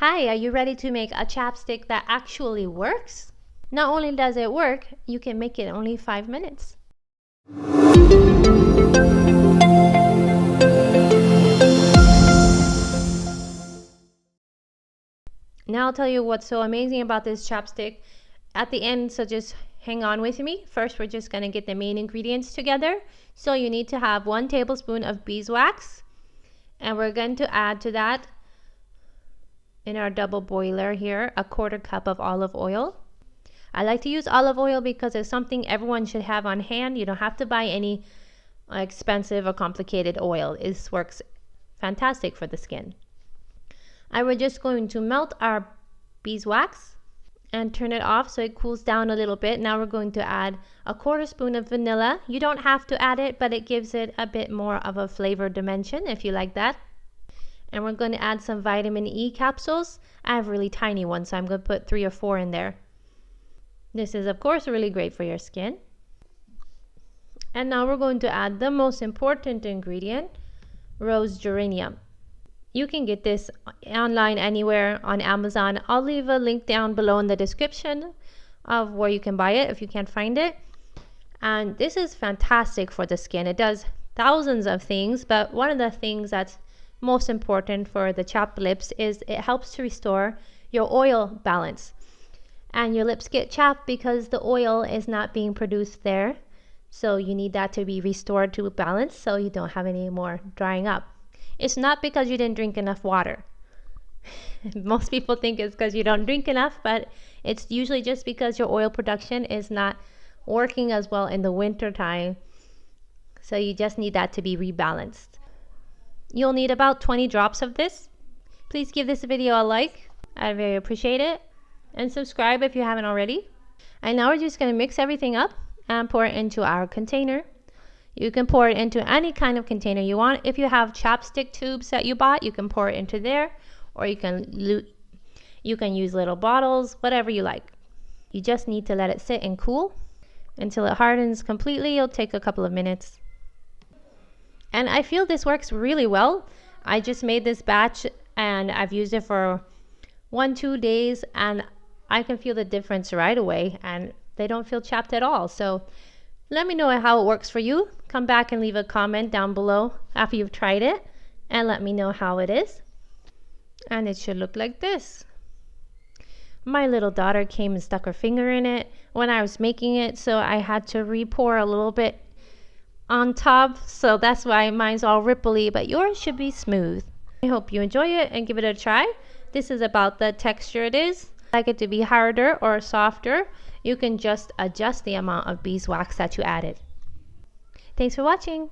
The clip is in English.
Hi, are you ready to make a chapstick that actually works? Not only does it work, you can make it in only 5 minutes. Now I'll tell you what's so amazing about this chapstick at the end, so just hang on with me. First, we're just going to get the main ingredients together. So you need to have 1 tablespoon of beeswax, and we're going to add to that, in our double boiler here, a 1/4 cup of olive oil. I like to use olive oil because it's something everyone should have on hand. You don't have to buy any expensive or complicated oil. It works fantastic for the skin. And we're just going to melt our beeswax and turn it off so it cools down a little bit. Now we're going to add a 1/4 spoon of vanilla. You don't have to add it, but it gives it a bit more of a flavor dimension if you like that. And we're going to add some vitamin E capsules. I have really tiny ones, so I'm going to put 3 or 4 in there. This is, of course, really great for your skin. And now we're going to add the most important ingredient, rose geranium. You can get this online anywhere on Amazon. I'll leave a link down below in the description of where you can buy it if you can't find it. And this is fantastic for the skin. It does thousands of things, but one of the things that's most important for the chapped lips is it helps to restore your oil balance. And your lips get chapped because the oil is not being produced there. So you need that to be restored to balance so you don't have any more drying up. It's not because you didn't drink enough water. Most people think it's because you don't drink enough, but it's usually just because your oil production is not working as well in the winter time. So you just need that to be rebalanced. You'll need about 20 drops of this. Please give this video a like. I'd very appreciate it. And subscribe if you haven't already. And now we're just going to mix everything up and pour it into our container. You can pour it into any kind of container you want. If you have chapstick tubes that you bought, you can pour it into there, or you can use little bottles, whatever you like. You just need to let it sit and cool until it hardens completely. It'll take a couple of minutes. And I feel this works really well. I just made this batch and I've used it for 1-2 days, and I can feel the difference right away, and they don't feel chapped at all. So let me know how it works for you. Come back and leave a comment down below after you've tried it and let me know how it is. And it should look like this. My little daughter came and stuck her finger in it when I was making it, so I had to re-pour a little bit on top. So that's why mine's all ripply, but yours should be smooth. I hope you enjoy it and give it a try. This is about the texture it is. Like it to be harder or softer, you can just adjust the amount of beeswax that you added. Thanks for watching.